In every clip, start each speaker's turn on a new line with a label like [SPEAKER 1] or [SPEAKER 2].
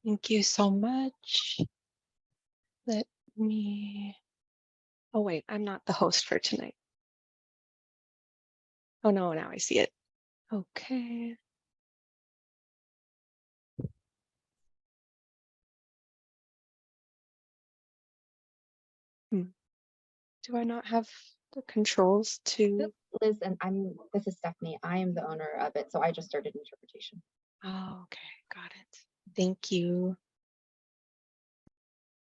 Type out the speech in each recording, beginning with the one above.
[SPEAKER 1] Thank you so much. Let me, oh wait, I'm not the host for tonight. Oh no, now I see it. Okay. Do I not have the controls to?
[SPEAKER 2] Liz, and this is Stephanie. I am the owner of it, so I just started interpretation.
[SPEAKER 1] Oh, okay, got it. Thank you.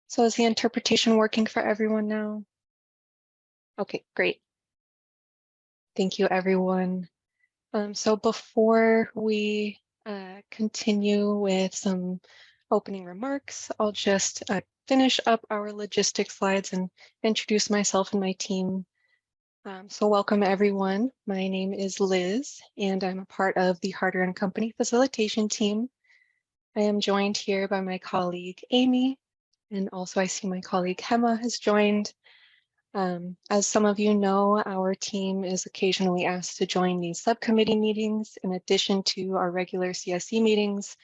[SPEAKER 1] So is the interpretation working for everyone now? Okay, great. Thank you, everyone. So before we continue with some opening remarks, I'll just finish up our logistics slides and introduce myself and my team. So welcome, everyone. My name is Liz, and I'm a part of the Harder & Company facilitation team. I am joined here by my colleague, Amy, and also I see my colleague, Hema, has joined. As some of you know, our team is occasionally asked to join these subcommittee meetings in addition to our regular CSC meetings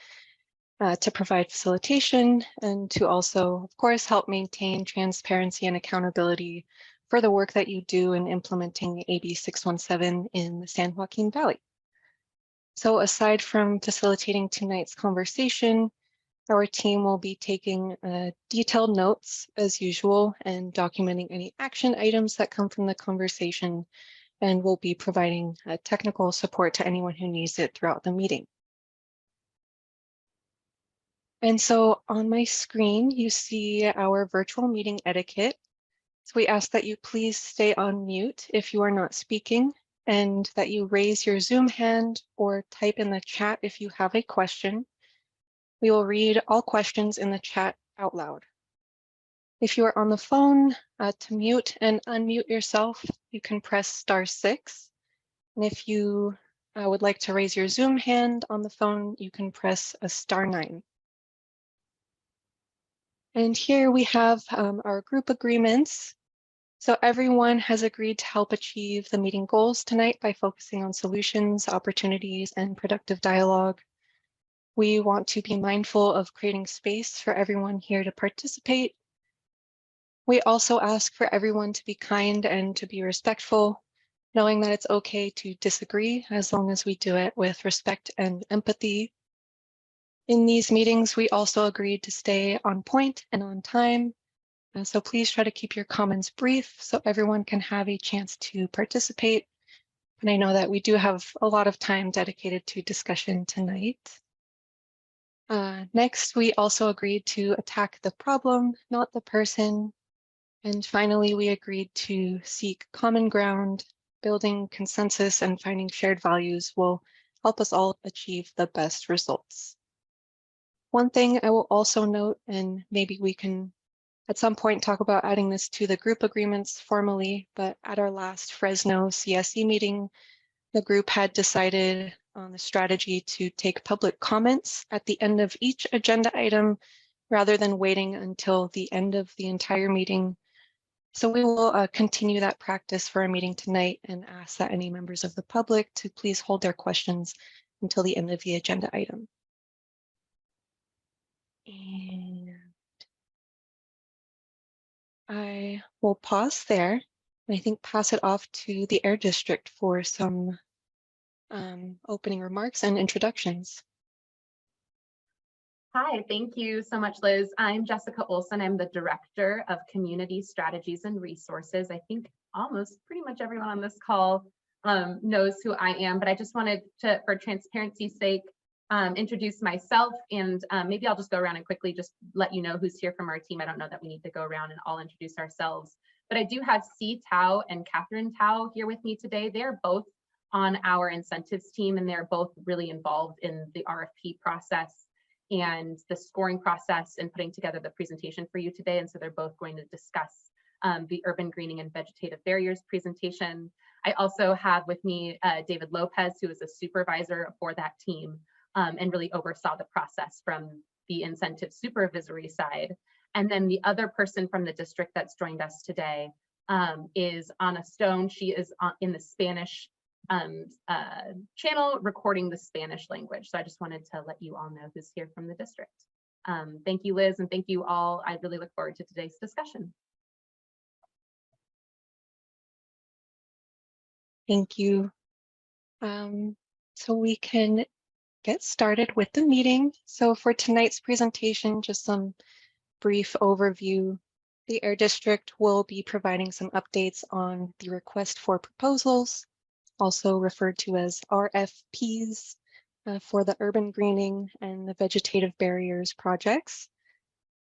[SPEAKER 1] to provide facilitation and to also, of course, help maintain transparency and accountability for the work that you do in implementing AB 617 in the San Joaquin Valley. So aside from facilitating tonight's conversation, our team will be taking detailed notes as usual and documenting any action items that come from the conversation, and we'll be providing technical support to anyone who needs it throughout the meeting. And so on my screen, you see our virtual meeting etiquette. So we ask that you please stay on mute if you are not speaking, and that you raise your Zoom hand or type in the chat if you have a question. We will read all questions in the chat out loud. If you are on the phone, to mute and unmute yourself, you can press *6. And if you would like to raise your Zoom hand on the phone, you can press a *9. And here we have our group agreements. So everyone has agreed to help achieve the meeting goals tonight by focusing on solutions, opportunities, and productive dialogue. We want to be mindful of creating space for everyone here to participate. We also ask for everyone to be kind and to be respectful, knowing that it's okay to disagree as long as we do it with respect and empathy. In these meetings, we also agreed to stay on point and on time. So please try to keep your comments brief so everyone can have a chance to participate. And I know that we do have a lot of time dedicated to discussion tonight. Next, we also agreed to attack the problem, not the person. And finally, we agreed to seek common ground. Building consensus and finding shared values will help us all achieve the best results. One thing I will also note, and maybe we can at some point talk about adding this to the group agreements formally, but at our last Fresno CSC meeting, the group had decided on the strategy to take public comments at the end of each agenda item rather than waiting until the end of the entire meeting. So we will continue that practice for our meeting tonight and ask that any members of the public to please hold their questions until the end of the agenda item. And I will pause there and I think pass it off to the Air District for some opening remarks and introductions.
[SPEAKER 3] Hi, thank you so much, Liz. I'm Jessica Olson. I'm the Director of Community Strategies and Resources. I think almost pretty much everyone on this call knows who I am, but I just wanted to, for transparency's sake, introduce myself, and maybe I'll just go around and quickly just let you know who's here from our team. I don't know that we need to go around and all introduce ourselves, but I do have C. Tao and Catherine Tao here with me today. They're both on our incentives team, and they're both really involved in the RFP process and the scoring process and putting together the presentation for you today. And so they're both going to discuss the urban greening and vegetative barriers presentation. I also have with me David Lopez, who is a supervisor for that team and really oversaw the process from the incentive supervisory side. And then the other person from the district that's joined us today is Anna Stone. She is in the Spanish channel recording the Spanish language. So I just wanted to let you all know who's here from the district. Thank you, Liz, and thank you all. I really look forward to today's discussion.
[SPEAKER 1] Thank you. So we can get started with the meeting. So for tonight's presentation, just some brief overview. The Air District will be providing some updates on the request for proposals, also referred to as RFPs, for the urban greening and the vegetative barriers projects.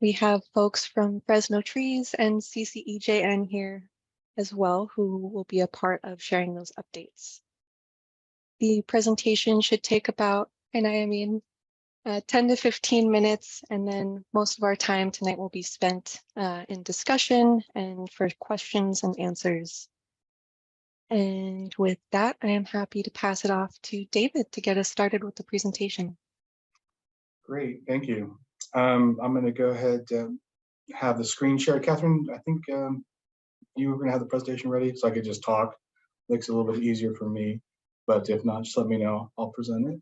[SPEAKER 1] We have folks from Fresno Trees and CCEJN here as well, who will be a part of sharing those updates. The presentation should take about, 10 to 15 minutes, and then most of our time tonight will be spent in discussion and for questions and answers. And with that, I am happy to pass it off to David to get us started with the presentation.
[SPEAKER 4] Great, thank you. I'm going to go ahead and have the screen share. Catherine, I think you were going to have the presentation ready, so I could just talk. Makes it a little bit easier for me, but if not, just let me know. I'll present it.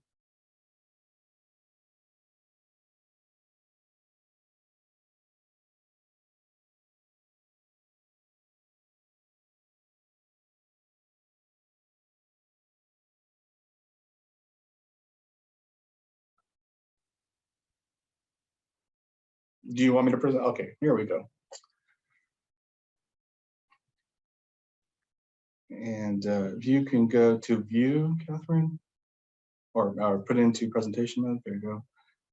[SPEAKER 4] Do you want me to present? Okay, here we go. And if you can go to view, Catherine, or put it into presentation mode. There you go.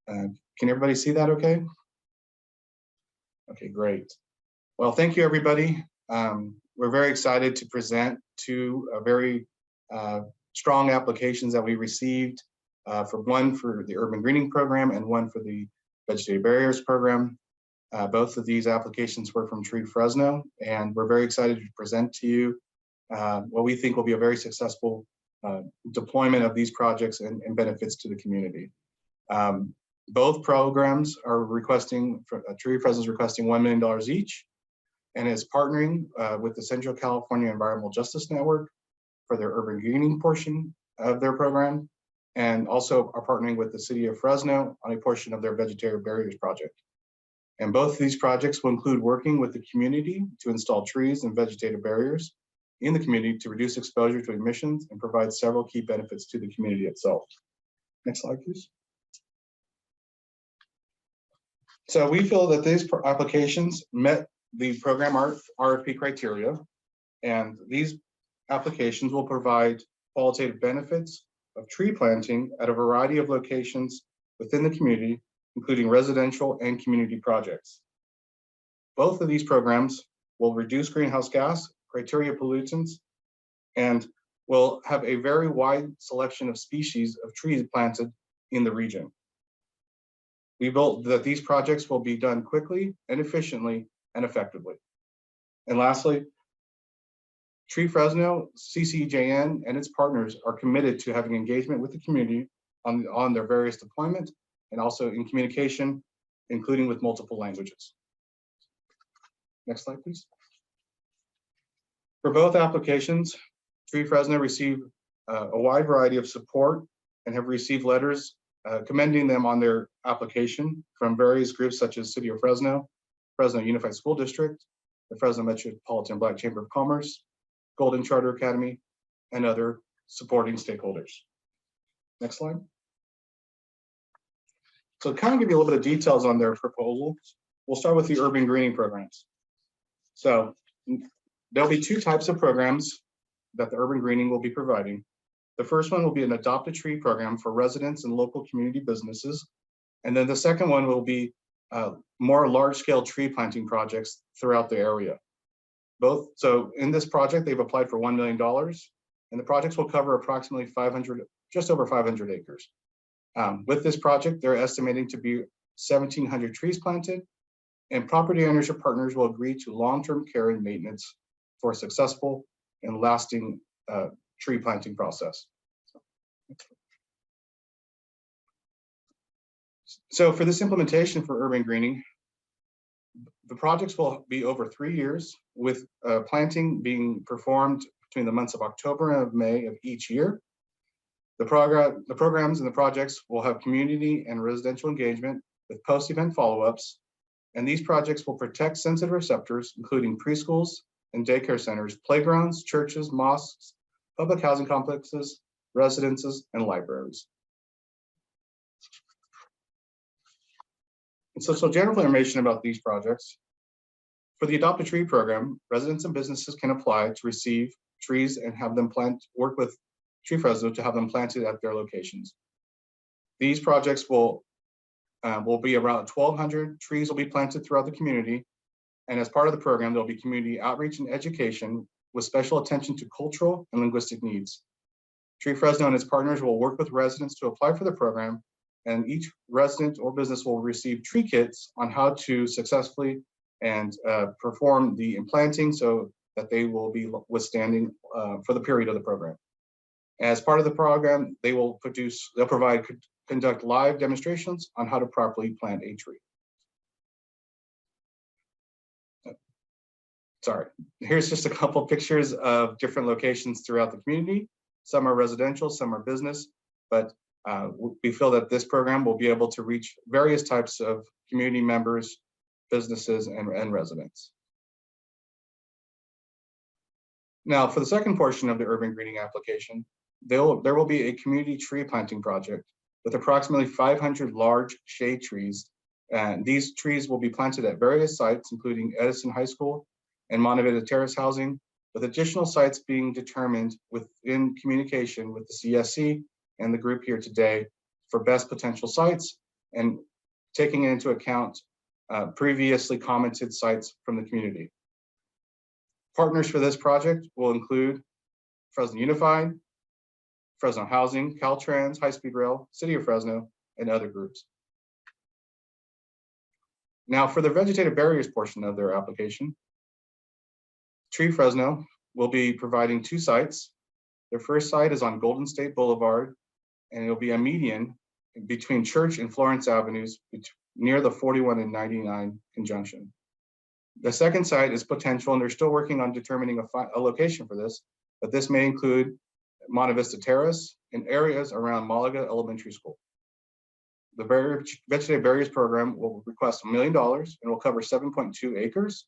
[SPEAKER 4] Can everybody see that okay? Okay, great. Well, thank you, everybody. We're very excited to present two very strong applications that we received, one for the Urban Greening Program and one for the Vegetative Barriers Program. Both of these applications were from Tree Fresno, and we're very excited to present to you what we think will be a very successful deployment of these projects and benefits to the community. Both programs are requesting, Tree Fresno is requesting $1 million each, and is partnering with the Central California Environmental Justice Network for their urban greening portion of their program, and also are partnering with the city of Fresno on a portion of their vegetative barriers project. And both of these projects will include working with the community to install trees and vegetative barriers in the community to reduce exposure to emissions and provide several key benefits to the community itself. Next slide, please. So we feel that these applications met the program RFP criteria, and these applications will provide qualitative benefits of tree planting at a variety of locations within the community, including residential and community projects. Both of these programs will reduce greenhouse gas, criteria pollutants, and will have a very wide selection of species of trees planted in the region. We built that these projects will be done quickly and efficiently and effectively. And lastly, Tree Fresno, CCEJN, and its partners are committed to having engagement with the community on their various deployments and also in communication, including with multiple languages. Next slide, please. For both applications, Tree Fresno received a wide variety of support and have received letters commending them on their application from various groups such as City of Fresno, Fresno Unified School District, the Fresno Metropolitan Black Chamber of Commerce, Golden Charter Academy, and other supporting stakeholders. Next slide. So to kind of give you a little bit of details on their proposals, we'll start with the urban greening programs. So there'll be two types of programs that the urban greening will be providing. The first one will be an adopt a tree program for residents and local community businesses. And then the second one will be more large-scale tree planting projects throughout the area. So in this project, they've applied for $1 million, and the projects will cover approximately just over 500 acres. With this project, they're estimating to be 1,700 trees planted, and property owners or partners will agree to long-term care and maintenance for a successful and lasting tree planting process. So for this implementation for urban greening, the projects will be over 3 years, with planting being performed between the months of October and of May of each year. The programs and the projects will have community and residential engagement with post-event follow-ups. And these projects will protect sensitive receptors, including preschools and daycare centers, playgrounds, churches, mosques, public housing complexes, residences, and libraries. And so general information about these projects. For the Adopt a Tree program, residents and businesses can apply to receive trees and have them work with Tree Fresno to have them planted at their locations. These projects will be around 1,200 trees will be planted throughout the community. And as part of the program, there'll be community outreach and education with special attention to cultural and linguistic needs. Tree Fresno and its partners will work with residents to apply for the program, and each resident or business will receive tree kits on how to successfully and perform the implanting so that they will be withstanding for the period of the program. As part of the program, they'll conduct live demonstrations on how to properly plant a tree. Sorry, here's just a couple pictures of different locations throughout the community. Some are residential, some are business, but we feel that this program will be able to reach various types of community members, businesses, and residents. Now, for the second portion of the urban greening application, there will be a community tree planting project with approximately 500 large shade trees. And these trees will be planted at various sites, including Edison High School and Montevita Terrace housing, with additional sites being determined within communication with the CSC and the group here today for best potential sites and taking into account previously commented sites from the community. Partners for this project will include Fresno Unified, Fresno Housing, Caltrans, High Speed Rail, City of Fresno, and other groups. Now for the vegetative barriers portion of their application, Tree Fresno will be providing 2 sites. Their first site is on Golden State Boulevard, and it'll be a median between Church and Florence Avenues near the 41 and 99 conjunction. The second site is potential, and they're still working on determining a location for this, but this may include Monte Vista Terrace and areas around Malaga Elementary School. The Vegetative Barriers Program will request $1 million and will cover 7.2 acres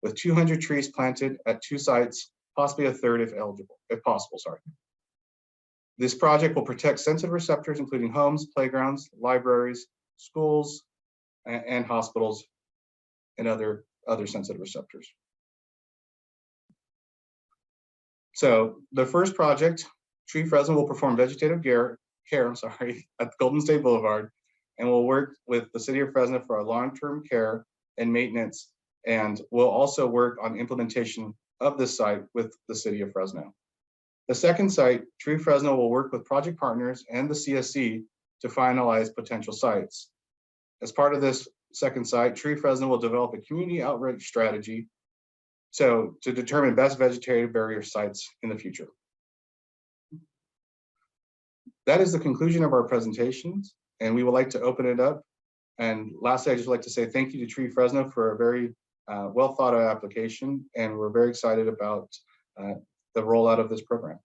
[SPEAKER 4] with 200 trees planted at 2 sites, possibly a third if possible. This project will protect sensitive receptors, including homes, playgrounds, libraries, schools, and hospitals, and other sensitive receptors. So the first project, Tree Fresno will perform vegetative care at Golden State Boulevard, and will work with the City of Fresno for a long-term care and maintenance, and will also work on implementation of this site with the City of Fresno. The second site, Tree Fresno will work with project partners and the CSC to finalize potential sites. As part of this second site, Tree Fresno will develop a community outreach strategy to determine best vegetative barrier sites in the future. That is the conclusion of our presentations, and we would like to open it up. And lastly, I'd just like to say thank you to Tree Fresno for a very well thought out application, and we're very excited about the rollout of this program.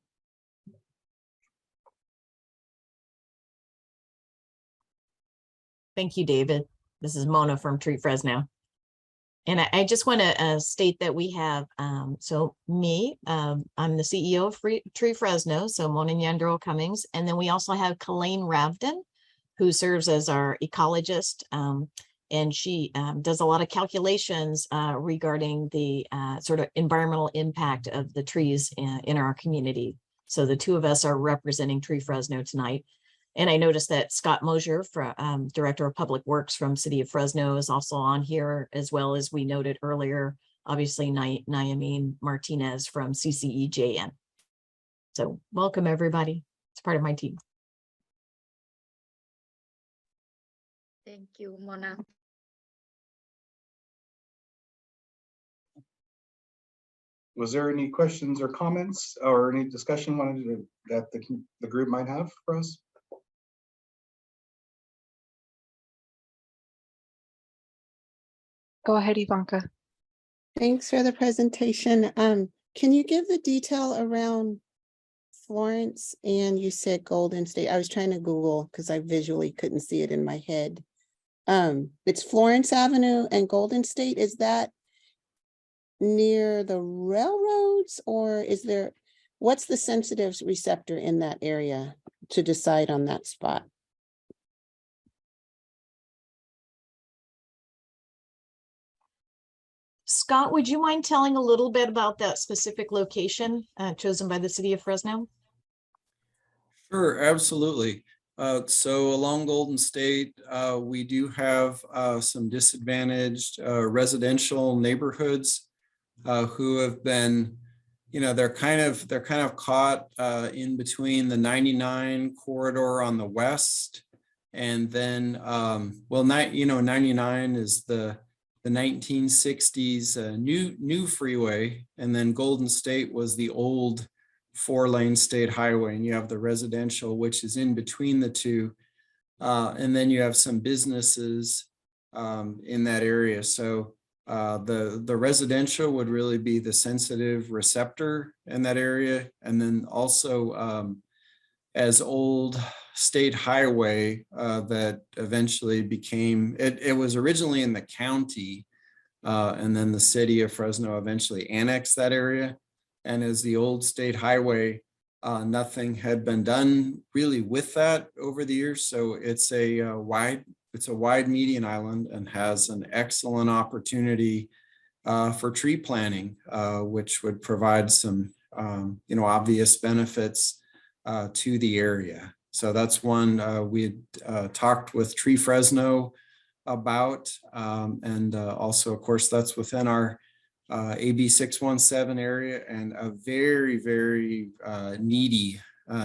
[SPEAKER 5] Thank you, David. This is Mona from Tree Fresno. And I just want to state that we have, I'm the CEO of Tree Fresno, so Mona Nyandro Cummings. And then we also have Colleen Ravden, who serves as our ecologist. And she does a lot of calculations regarding the sort of environmental impact of the trees in our community. So the 2 of us are representing Tree Fresno tonight. And I noticed that Scott Mosier, Director of Public Works from City of Fresno, is also on here, as well as we noted earlier, obviously, Nayamin Martinez from CCEJN. So welcome, everybody. It's part of my team.
[SPEAKER 6] Thank you, Mona.
[SPEAKER 4] Was there any questions or comments or any discussion that the group might have for us?
[SPEAKER 1] Go ahead, Ivanka.
[SPEAKER 7] Thanks for the presentation. Can you give the detail around Florence and you said Golden State? I was trying to Google because I visually couldn't see it in my head. it's Florence Avenue and Golden State. Is that near the railroads, or is there, what's the sensitive receptor in that area to decide on that spot?
[SPEAKER 5] Scott, would you mind telling a little bit about that specific location chosen by the city of Fresno?
[SPEAKER 8] Sure, absolutely. So along Golden State, we do have some disadvantaged residential neighborhoods who have been, they're kind of caught in between the 99 corridor on the west, and then 99 is the 1960s new freeway, and then Golden State was the old 4-lane state highway, and you have the residential, which is in between the two, and then you have some businesses in that area. So the residential would really be the sensitive receptor in that area, and then also as old state highway that eventually became, it was originally in the county, and then the city of Fresno eventually annexed that area. And as the old state highway, nothing had been done really with that over the years. So it's a wide median island and has an excellent opportunity for tree planting, which would provide some obvious benefits to the area. So that's one we had talked with Tree Fresno about, and also, of course, that's within our AB 617 area, and a very, very needy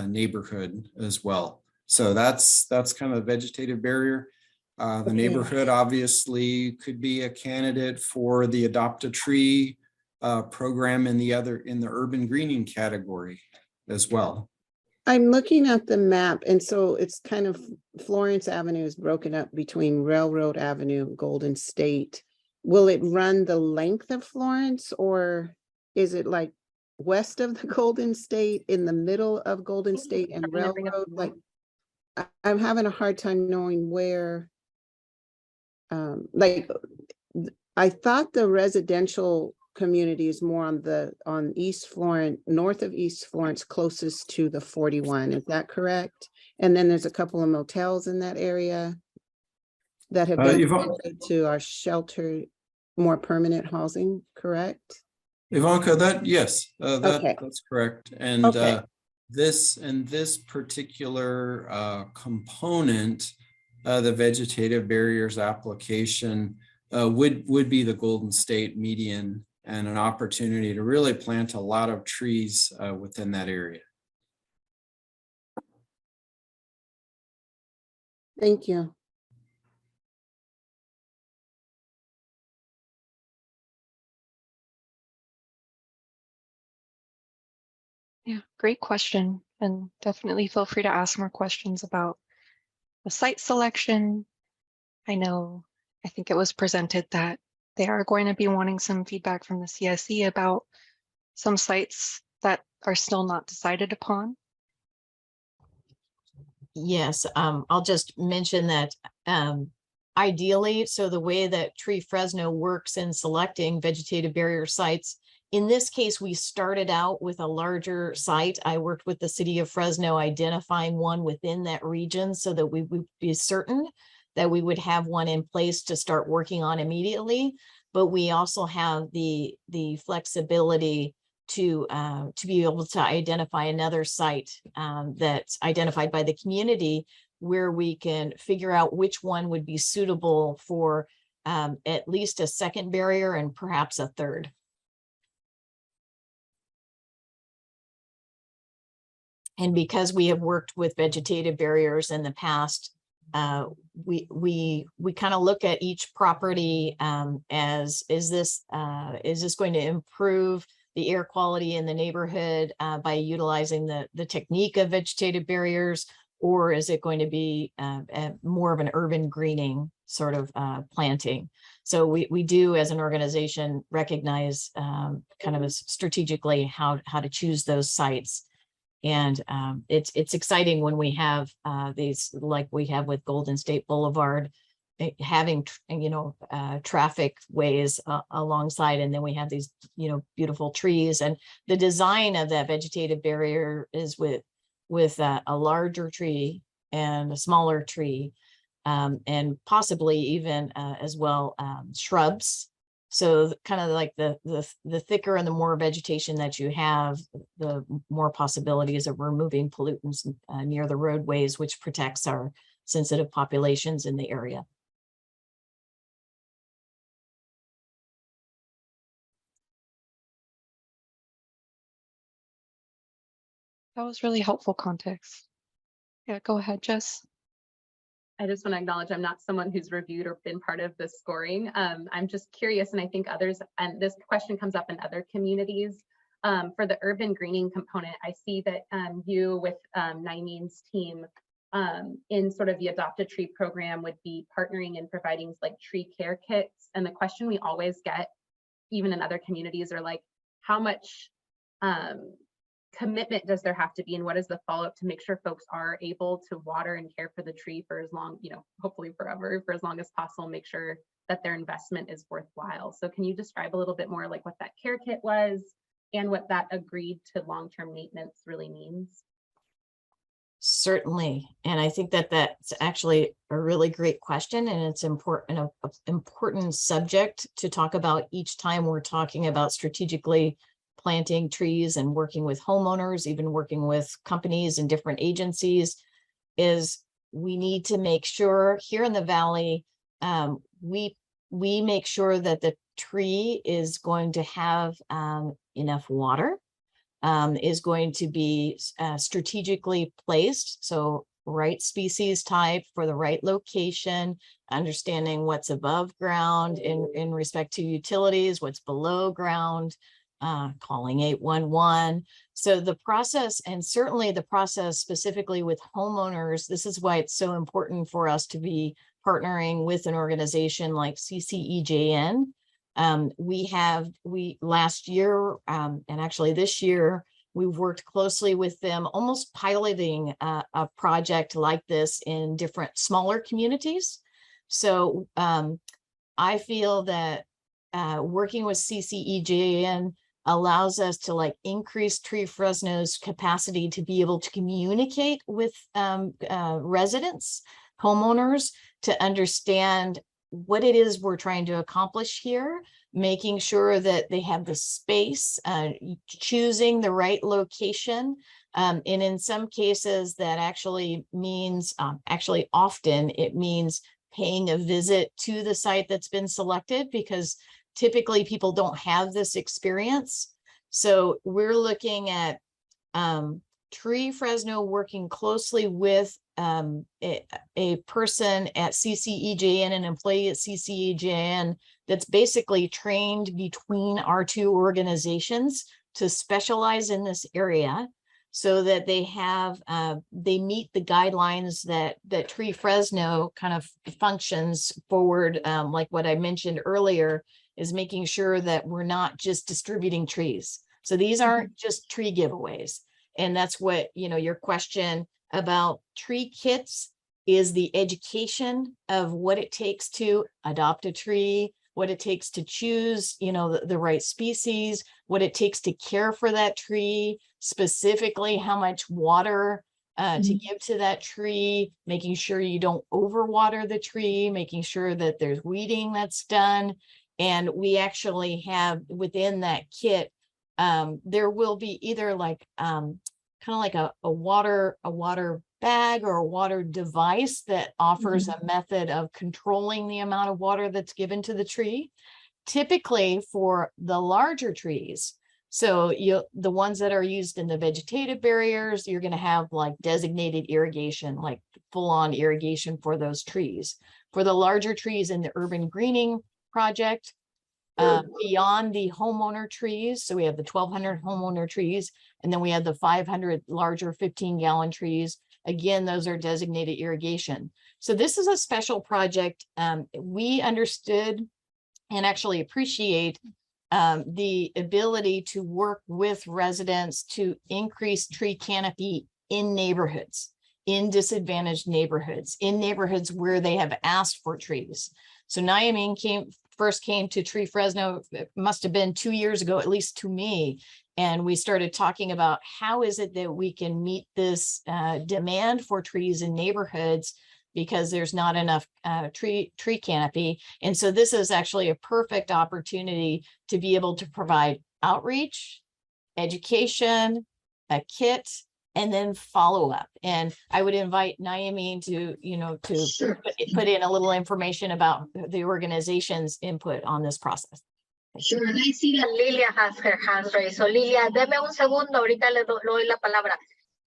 [SPEAKER 8] neighborhood as well. So that's kind of the vegetative barrier. The neighborhood obviously could be a candidate for the Adopt a Tree program in the urban greening category as well.
[SPEAKER 7] I'm looking at the map, and so it's kind of Florence Avenue is broken up between Railroad Avenue, Golden State. Will it run the length of Florence, or is it like west of the Golden State, in the middle of Golden State and Railroad? Like, I'm having a hard time knowing where. I thought the residential community is more on East Florence, north of East Florence, closest to the 41. Is that correct? And then there's a couple of motels in that area that have been connected to our shelter, more permanent housing, correct?
[SPEAKER 8] Ivanka, yes,
[SPEAKER 7] Okay.
[SPEAKER 8] that's correct. And
[SPEAKER 7] Okay.
[SPEAKER 8] this particular component, the vegetative barriers application would be the Golden State median, and an opportunity to really plant a lot of trees within that area.
[SPEAKER 7] Thank you.
[SPEAKER 1] Yeah, great question. And definitely feel free to ask more questions about the site selection. I think it was presented that they are going to be wanting some feedback from the CSC about some sites that are still not decided upon.
[SPEAKER 5] Yes, I'll just mention that ideally, so the way that Tree Fresno works in selecting vegetative barrier sites, in this case, we started out with a larger site. I worked with the city of Fresno identifying one within that region so that we would be certain that we would have one in place to start working on immediately. But we also have the flexibility to be able to identify another site that's identified by the community, where we can figure out which one would be suitable for at least a second barrier and perhaps a third. And because we have worked with vegetative barriers in the past, we kind of look at each property as, is this going to improve the air quality in the neighborhood by utilizing the technique of vegetative barriers, or is it going to be more of an urban greening sort of planting? So we do, as an organization, recognize kind of as strategically how to choose those sites. And it's exciting when we have these, like we have with Golden State Boulevard, having, traffic ways alongside, and then we have these, beautiful trees, and the design of that vegetative barrier is with a larger tree and a smaller tree, and possibly even as well shrubs. So kind of like the thicker and the more vegetation that you have, the more possibilities of removing pollutants near the roadways, which protects our sensitive populations in the area.
[SPEAKER 1] That was really helpful context. Yeah, go ahead, Jess.
[SPEAKER 3] I just want to acknowledge I'm not someone who's reviewed or been part of the scoring. I'm just curious, and I think others, and this question comes up in other communities. For the urban greening component, I see that you with Naimeen's team in sort of the Adopt a Tree program would be partnering and providing like tree care kits. And the question we always get, even in other communities, are like, how much commitment does there have to be, and what is the follow-up to make sure folks are able to water and care for the tree for as long, hopefully forever, for as long as possible, make sure that their investment is worthwhile. So can you describe a little bit more like what that care kit was and what that agreed to long-term maintenance really means?
[SPEAKER 5] Certainly. And I think that that's actually a really great question, and it's important, an important subject to talk about each time we're talking about strategically planting trees and working with homeowners, even working with companies and different agencies, is we need to make sure here in the Valley, we make sure that the tree is going to have enough water, is going to be strategically placed. So right species type for the right location, understanding what's above ground in respect to utilities, what's below ground, calling 811. So the process, and certainly the process specifically with homeowners, this is why it's so important for us to be partnering with an organization like CCEJN. We last year, and actually this year, we've worked closely with them, almost piloting a project like this in different smaller communities. So I feel that working with CCEJN allows us to like increase Tree Fresno's capacity to be able to communicate with residents, homeowners, to understand what it is we're trying to accomplish here, making sure that they have the space, choosing the right location. And in some cases that actually means, actually often it means paying a visit to the site that's been selected, because typically people don't have this experience. So we're looking at Tree Fresno working closely with a person at CCEJN, an employee at CCEJN, that's basically trained between our two organizations to specialize in this area, so that they have they meet the guidelines that Tree Fresno kind of functions forward, like what I mentioned earlier, is making sure that we're not just distributing trees. So these aren't just tree giveaways. And that's what, your question about tree kits is the education of what it takes to adopt a tree, what it takes to choose, the right species, what it takes to care for that tree, specifically how much water to give to that tree, making sure you don't overwater the tree, making sure that there's weeding that's done. And we actually have within that kit, there will be either like kind of like a water bag or a water device that offers a method of controlling the amount of water that's given to the tree. Typically for the larger trees, so the ones that are used in the vegetative barriers, you're going to have like designated irrigation, like full-on irrigation for those trees. For the larger trees in the urban greening project, beyond the homeowner trees, so we have the 1,200 homeowner trees, and then we have the 500 larger 15-gallon trees. Again, those are designated irrigation. So this is a special project. We understood and actually appreciate the ability to work with residents to increase tree canopy in neighborhoods. in disadvantaged neighborhoods, in neighborhoods where they have asked for trees. So Nyameen first came to Tree Fresno, it must have been 2 years ago, at least to me. And we started talking about how is it that we can meet this demand for trees in neighborhoods because there's not enough tree canopy. And so this is actually a perfect opportunity to be able to provide outreach, education, a kit, and then follow up. And I would invite Nyameen to, put in a little information about the organization's input on this process.
[SPEAKER 6] Sure, and I see that Lilia has her hands raised. So Lilia, deme un segundo, ahorita le doy la palabra.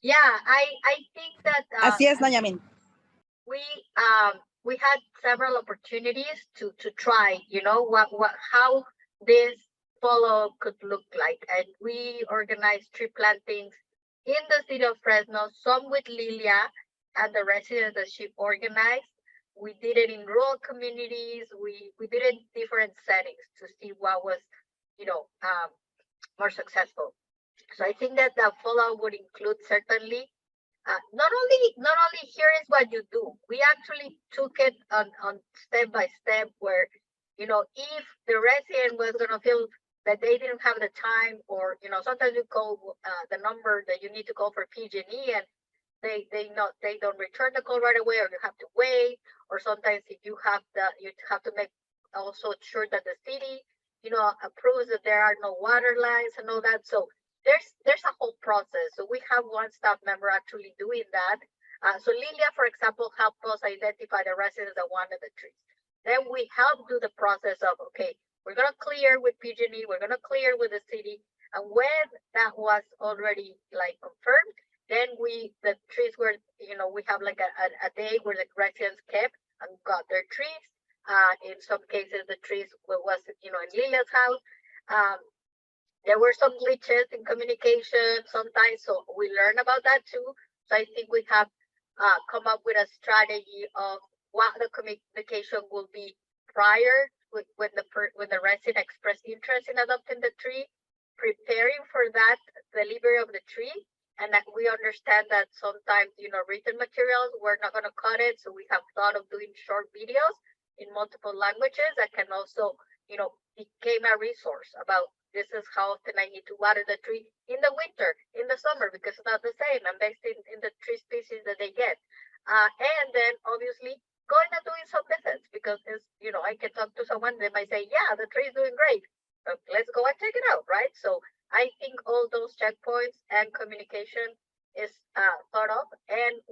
[SPEAKER 6] Yeah, I think that
[SPEAKER 9] Así es, Nayamin.
[SPEAKER 6] we had several opportunities to try, how this follow could look like. And we organized tree plantings in the city of Fresno, some with Lilia and the residents that she organized. We did it in rural communities. We did it in different settings to see what was, more successful. So I think that the follow would include certainly not only here is what you do. We actually took it on step by step where, if the resident was going to feel that they didn't have the time, or sometimes you call the number that you need to call for PG&E and they don't return the call right away, or you have to wait, or sometimes if you have to make also sure that the city approves that there are no water lines and all that. So there's a whole process. So we have one staff member actually doing that. So Lilia, for example, helped us identify the residents that wanted the trees. Then we help do the process of, okay, we're going to clear with PG&E, we're going to clear with the city. And when that was already confirmed, then the trees were, we have a day where the residents kept and got their trees. In some cases, the trees was, in Lilia's house. There were some glitches in communication sometimes, so we learn about that too. So I think we have come up with a strategy of what the communication will be prior when the resident expressed interest in adopting the tree, preparing for that delivery of the tree, and that we understand that sometimes written materials, we're not going to cut it, so we have thought of doing short videos in multiple languages that can also became a resource about this is how often I need to water the tree in the winter, in the summer, because it's not the same. I'm based in the tree species that they get. And then obviously going and doing some visits, because it's, I can talk to someone, they might say, yeah, the tree is doing great. Let's go and check it out, right? So I think all those checkpoints and communication is thought of. And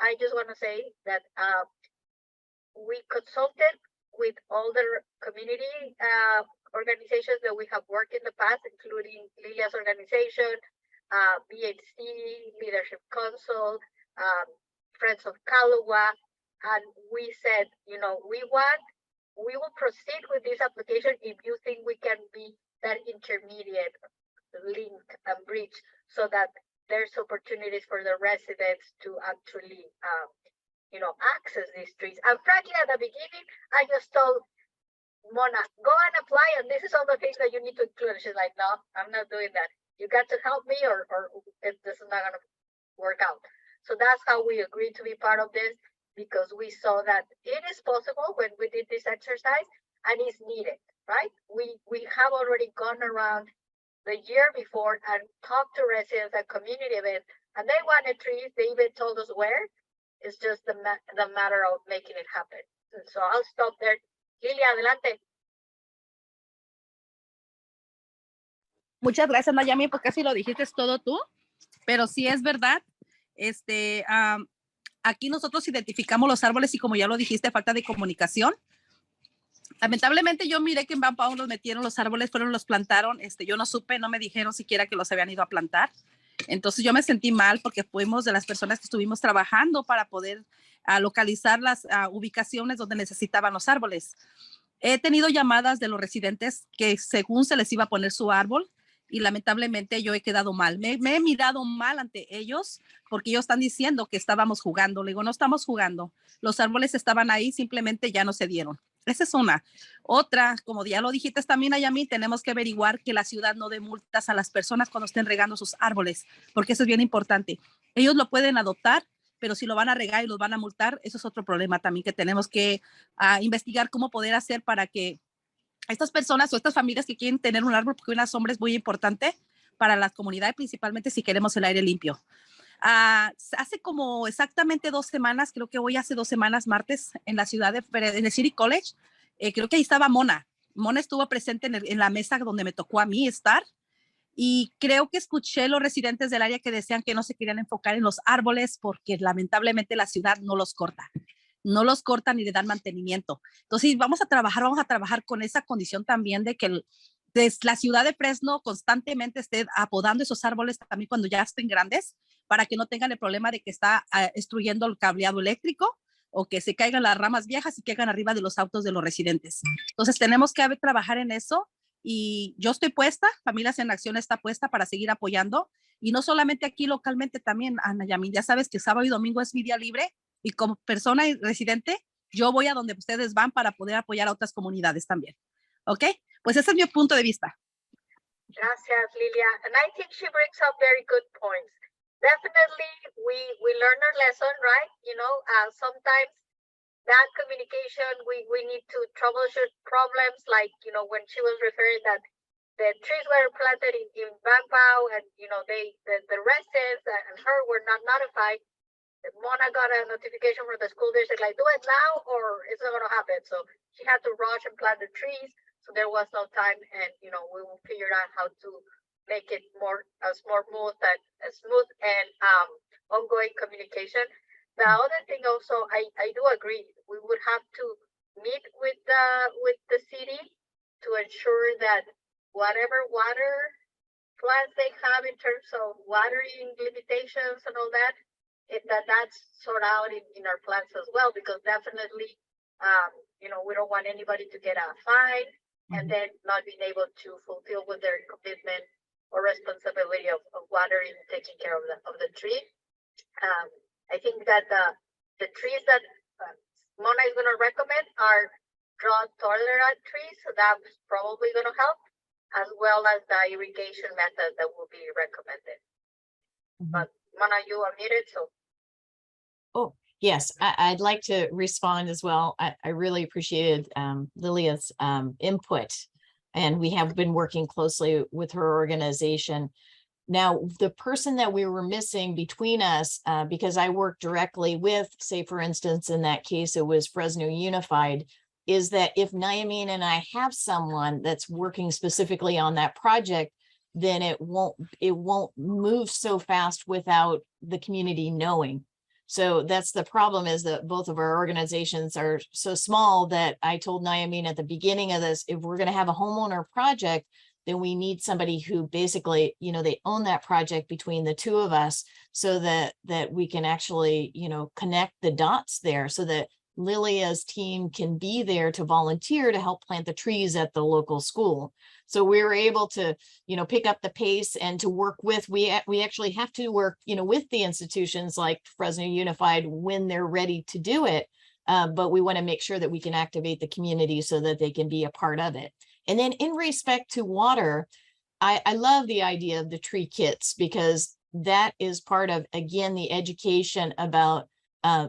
[SPEAKER 6] I just want to say that we consulted with all the community organizations that we have worked in the past, including Lilia's organization, BHC, Leadership Council, Friends of Kalua, and we said, we will proceed with this application if you think we can be that intermediate link and bridge, so that there's opportunities for the residents to actually, access these trees. And frankly, at the beginning, I just told Mona, go and apply, and this is all the things that you need to include. She's like, no, I'm not doing that. You got to help me, or this is not going to work out. So that's how we agreed to be part of this, because we saw that it is possible when we did this exercise, and it's needed, right? We have already gone around the year before and talked to residents at community events, and they wanted trees. They even told us where. It's just the matter of making it happen. And so I'll stop there. Lilia, adelante.
[SPEAKER 9] Muchas gracias, Nayami, porque casi lo dijiste todo tú, pero sí es verdad. Aquí nosotros identificamos los árboles y, como ya lo dijiste, falta de comunicación. Lamentablemente yo miré que en Bampao los metieron los árboles, los plantaron. Yo no supe, no me dijeron siquiera que los habían ido a plantar. Entonces yo me sentí mal porque fuimos de las personas que estuvimos trabajando para poder localizar las ubicaciones donde necesitaban los árboles. He tenido llamadas de los residentes que según se les iba a poner su árbol, y lamentablemente yo he quedado mal. Me he mirado mal ante ellos porque ellos están diciendo que estábamos jugando. Le digo, no estamos jugando. Los árboles estaban ahí, simplemente ya no se dieron. Esa es una. Otra, como ya lo dijiste también, Ayami, tenemos que averiguar que la ciudad no dé multas a las personas cuando estén regando sus árboles, porque eso es bien importante. Ellos lo pueden adoptar, pero si lo van a regar y los van a multar, eso es otro problema también que tenemos que investigar cómo poder hacer para que estas personas o estas familias que quieren tener un árbol, porque una sombra es muy importante para la comunidad, principalmente si queremos el aire limpio. Hace como exactamente 2 semanas, creo que hoy hace 2 semanas, martes, en la ciudad en el City College, creo que ahí estaba Mona. Mona estuvo presente en la mesa donde me tocó a mí estar, y creo que escuché los residentes del área que decían que no se querían enfocar en los árboles porque lamentablemente la ciudad no los corta. No los cortan ni le dan mantenimiento. Entonces vamos a trabajar con esa condición también de que la ciudad de Fresno constantemente esté apodando esos árboles también cuando ya estén grandes, para que no tengan el problema de que está destruyendo el cableado eléctrico o que se caigan las ramas viejas y caigan arriba de los autos de los residentes. Entonces tenemos que trabajar en eso, y yo estoy puesta, Familias en Acción está puesta para seguir apoyando, y no solamente aquí localmente, también, Ana Yamin, ya sabes que sábado y domingo es mi día libre, y como persona y residente, yo voy a donde ustedes van para poder apoyar a otras comunidades también. ¿Ok? Pues ese es mi punto de vista.
[SPEAKER 6] Gracias, Lilia. And I think she brings up very good points. Definitely, we learn our lesson, right? You know, sometimes that communication, we need to troubleshoot problems, like, you know, when she was referring that the trees were planted in Bangpao, and, you know, the residents and her were not notified. Mona got a notification from the school district, like, do it now or it's not going to happen. So she had to rush and plant the trees. So there was no time, and, you know, we will figure out how to make it more smooth and ongoing communication. The other thing also, I do agree, we would have to meet with the city to ensure that whatever water plans they have in terms of watering limitations and all that, that's sorted out in our plans as well, because definitely, you know, we don't want anybody to get a fine and then not being able to fulfill with their commitment or responsibility of watering and taking care of the tree. I think that the trees that Mona is going to recommend are drought tolerant trees, so that's probably going to help, as well as the irrigation method that will be recommended. But Mona, you are muted, so.
[SPEAKER 5] Oh, yes, I'd like to respond as well. I really appreciated Lilia's input, and we have been working closely with her organization. Now, the person that we were missing between us, because I work directly with, say, for instance, in that case, it was Fresno Unified, is that if Nayamin and I have someone that's working specifically on that project, then it won't move so fast without the community knowing. So that's the problem, is that both of our organizations are so small that I told Nayamin at the beginning of this, if we're going to have a homeowner project, then we need somebody who basically, you know, they own that project between the two of us, so that we can actually, you know, connect the dots there, so that Lilia's team can be there to volunteer to help plant the trees at the local school. So we were able to, you know, pick up the pace and to work with, we actually have to work, you know, with the institutions like Fresno Unified when they're ready to do it. But we want to make sure that we can activate the community so that they can be a part of it. And then in respect to water, I love the idea of the tree kits, because that is part of, again, the education about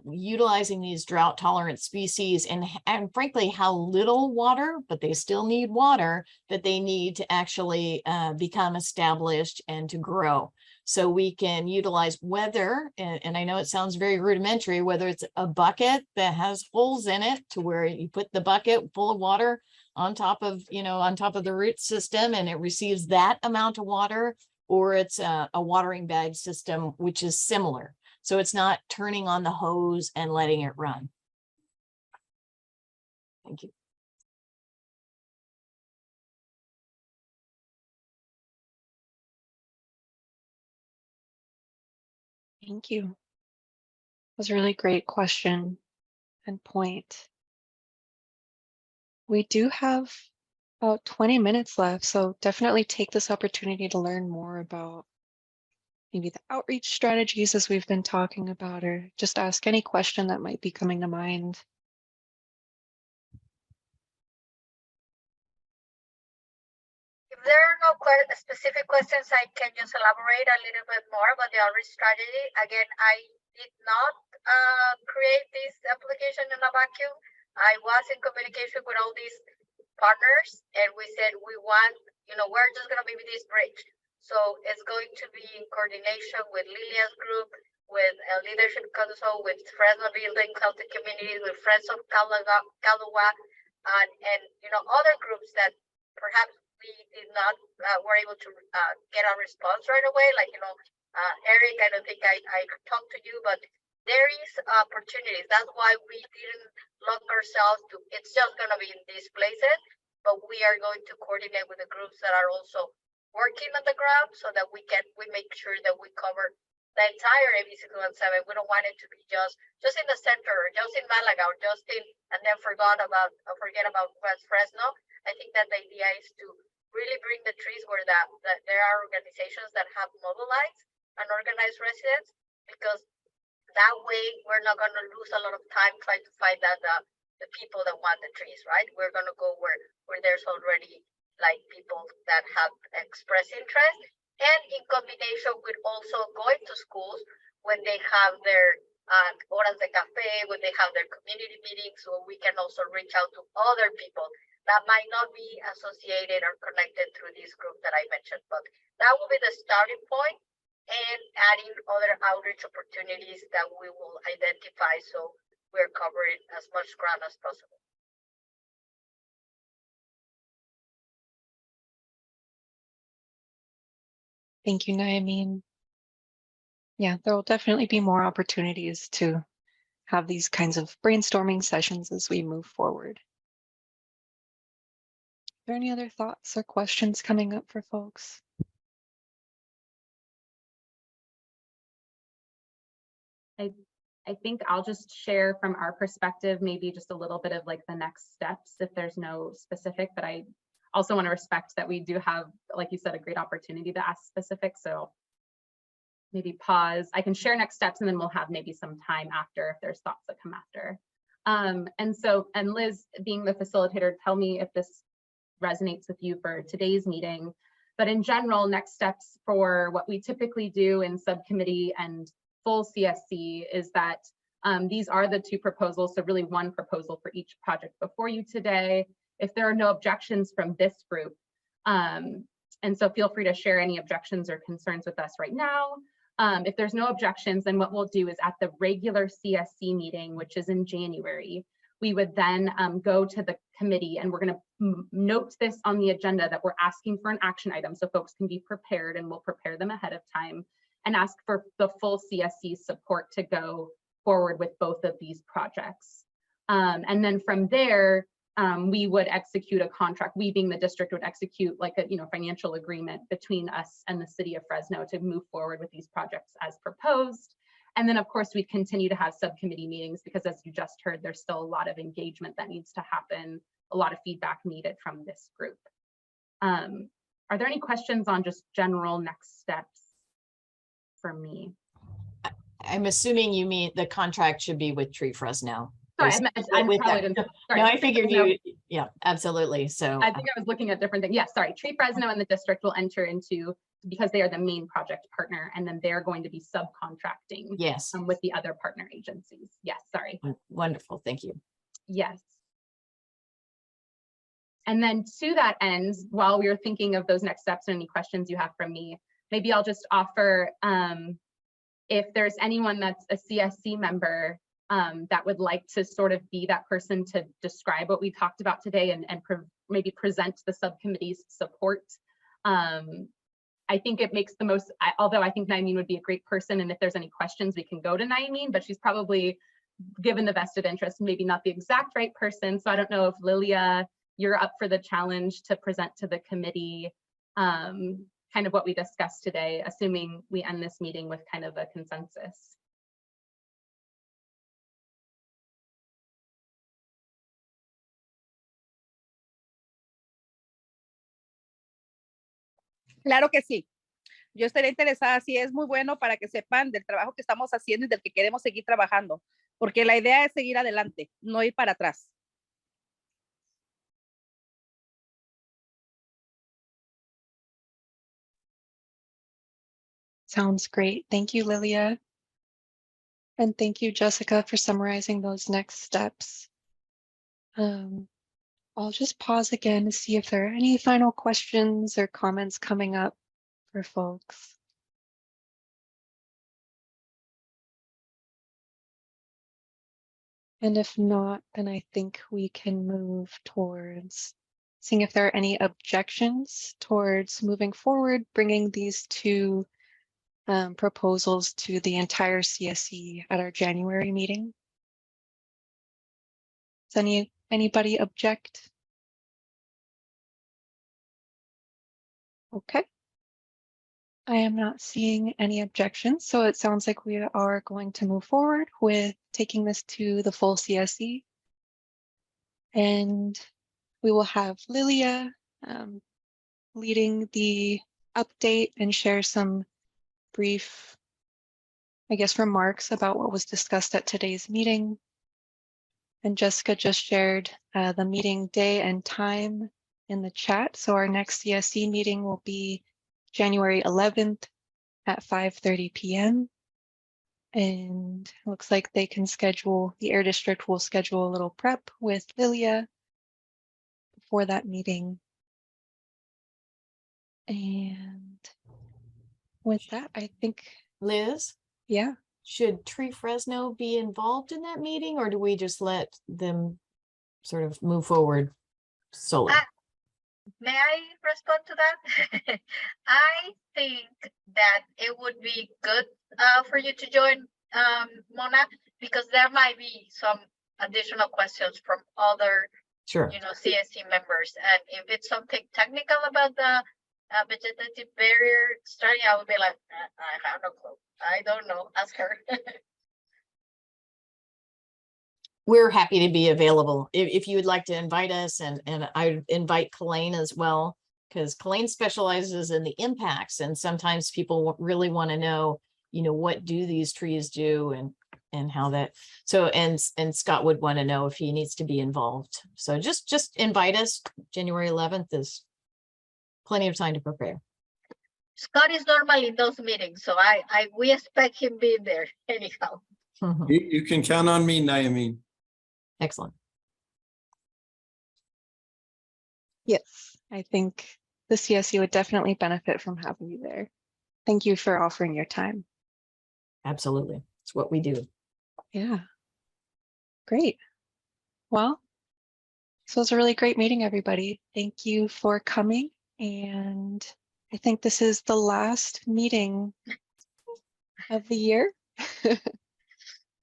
[SPEAKER 5] utilizing these drought tolerant species, and frankly, how little water, but they still need water, that they need to actually become established and to grow. So we can utilize weather, and I know it sounds very rudimentary, whether it's a bucket that has holes in it to where you put the bucket full of water on top of, you know, on top of the root system, and it receives that amount of water, or it's a watering bag system, which is similar. So it's not turning on the hose and letting it run. Thank you.
[SPEAKER 1] Thank you. That was a really great question and point. We do have about 20 minutes left, so definitely take this opportunity to learn more about maybe the outreach strategies as we've been talking about, or just ask any question that might be coming to mind.
[SPEAKER 6] If there are no specific questions, I can just elaborate a little bit more about the outreach strategy. Again, did not create this application in a vacuum. I was in communication with all these partners, and we said we want, we're just going to be this bridge. So it's going to be in coordination with Lilia's group, with Leadership Council, with Fresno Building Healthy Communities, with Friends of Calua, and other groups that perhaps we did not were able to get a response right away. Like Eric, I don't think I talked to you, but there is opportunities. That's why we didn't lock ourselves to it's just going to be in these places, but we are going to coordinate with the groups that are also working on the ground so that we make sure that we cover the entire ABC 217. We don't want it to be just in the center, or just in Malaga, or just in and then forget about West Fresno. I think that the idea is to really bring the trees where there are organizations that have mobilized and organized residents, because that way we're not going to lose a lot of time trying to find out the people that want the trees, right? We're going to go where there's already like people that have expressed interest, and in combination with also going to schools when they have their horas de café, when they have their community meetings, so we can also reach out to other people that might not be associated or connected through this group that I mentioned. But that will be the starting point, and adding other outreach opportunities that we will identify so we're covering as much ground as possible.
[SPEAKER 1] Thank you, Naomi. Yeah, there will definitely be more opportunities to have these kinds of brainstorming sessions as we move forward. Are there any other thoughts or questions coming up for folks?
[SPEAKER 3] I think I'll just share from our perspective, maybe just a little bit of like the next steps if there's no specific, but I also want to respect that we do have, like you said, a great opportunity to ask specific. So maybe pause. I can share next steps, and then we'll have maybe some time after if there's thoughts that come after. And Liz, being the facilitator, tell me if this resonates with you for today's meeting. But in general, next steps for what we typically do in subcommittee and full CSC is that these are the two proposals. So really one proposal for each project before you today. If there are no objections from this group, and so feel free to share any objections or concerns with us right now. If there's no objections, then what we'll do is at the regular CSC meeting, which is in January, we would then go to the committee, and we're going to note this on the agenda that we're asking for an action item so folks can be prepared, and we'll prepare them ahead of time and ask for the full CSC support to go forward with both of these projects. And then from there, we would execute a contract. We, being the district, would execute like a financial agreement between us and the city of Fresno to move forward with these projects as proposed. And then of course we'd continue to have subcommittee meetings, because as you just heard, there's still a lot of engagement that needs to happen, a lot of feedback needed from this group. Are there any questions on just general next steps for me?
[SPEAKER 5] I'm assuming you mean the contract should be with Tree Fresno.
[SPEAKER 3] Sorry, I'm
[SPEAKER 5] With
[SPEAKER 3] probably
[SPEAKER 5] that.
[SPEAKER 3] didn't. Sorry.
[SPEAKER 5] No, I figured you, yeah, absolutely. So
[SPEAKER 3] I think I was looking at different things. Yes, sorry. Tree Fresno and the district will enter into, because they are the main project partner, and then they're going to be subcontracting
[SPEAKER 5] yes,
[SPEAKER 3] with the other partner agencies. Yes, sorry.
[SPEAKER 5] wonderful. Thank you.
[SPEAKER 3] Yes. And then to that end, while we were thinking of those next steps and any questions you have from me, maybe I'll just offer, if there's anyone that's a CSC member that would like to sort of be that person to describe what we talked about today and maybe present the subcommittee's support. I think it makes the most, although I think Naimeen would be a great person, and if there's any questions, we can go to Naimeen, but she's probably, given the vested interest, maybe not the exact right person. So I don't know if Lilia, you're up for the challenge to present to the committee kind of what we discussed today, assuming we end this meeting with kind of a consensus.
[SPEAKER 9] Claro que sí. Yo estaría interesada, sí, es muy bueno para que sepan del trabajo que estamos haciendo y del que queremos seguir trabajando, porque la idea es seguir adelante, no ir para atrás.
[SPEAKER 1] Sounds great. Thank you, Lilia. And thank you, Jessica, for summarizing those next steps. I'll just pause again to see if there are any final questions or comments coming up for folks. And if not, then I think we can move towards seeing if there are any objections towards moving forward, bringing these two proposals to the entire CSC at our January meeting. Does anybody object? Okay. I am not seeing any objections, so it sounds like we are going to move forward with taking this to the full CSC. And we will have Lilia leading the update and share some brief, I guess, remarks about what was discussed at today's meeting. And Jessica just shared the meeting day and time in the chat. So our next CSC meeting will be January 11th at 5:30 p.m. And it looks like they can schedule, the Air District will schedule a little prep with Lilia before that meeting. And with that, I think,
[SPEAKER 5] Liz,
[SPEAKER 1] yeah.
[SPEAKER 5] should Tree Fresno be involved in that meeting, or do we just let them sort of move forward solo?
[SPEAKER 6] May I respond to that? I think that it would be good for you to join, Mona, because there might be some additional questions from other,
[SPEAKER 5] Sure.
[SPEAKER 6] CSC members. And if it's something technical about the vegetative barrier study, I would be like, I have no clue. I don't know. Ask her.
[SPEAKER 5] We're happy to be available if you would like to invite us, and I would invite Colleen as well, because Colleen specializes in the impacts, and sometimes people really want to know, what do these trees do and how that, so and Scott would want to know if he needs to be involved. So just invite us. January 11th is plenty of time to prepare.
[SPEAKER 6] Scott is normally in those meetings, so we expect him being there anyhow.
[SPEAKER 8] You can count on me, Naomi.
[SPEAKER 5] Excellent.
[SPEAKER 1] Yes, I think the CSU would definitely benefit from having you there. Thank you for offering your time.
[SPEAKER 5] Absolutely. It's what we do.
[SPEAKER 1] Yeah. Great. Well, this was a really great meeting, everybody. Thank you for coming. And I think this is the last meeting of the year.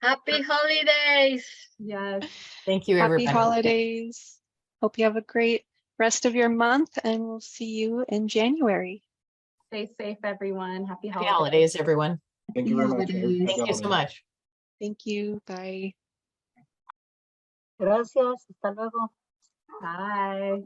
[SPEAKER 6] Happy holidays.
[SPEAKER 3] Yes.
[SPEAKER 5] Thank you,
[SPEAKER 1] Happy
[SPEAKER 5] everybody.
[SPEAKER 1] holidays. Hope you have a great rest of your month, and we'll see you in January.
[SPEAKER 3] Stay safe, everyone. Happy
[SPEAKER 5] Happy
[SPEAKER 3] holidays.
[SPEAKER 5] holidays, everyone.
[SPEAKER 4] Thank you very much.
[SPEAKER 5] Thank you so much.
[SPEAKER 1] Thank you. Bye.
[SPEAKER 6] Gracias. Hasta luego.
[SPEAKER 3] Bye.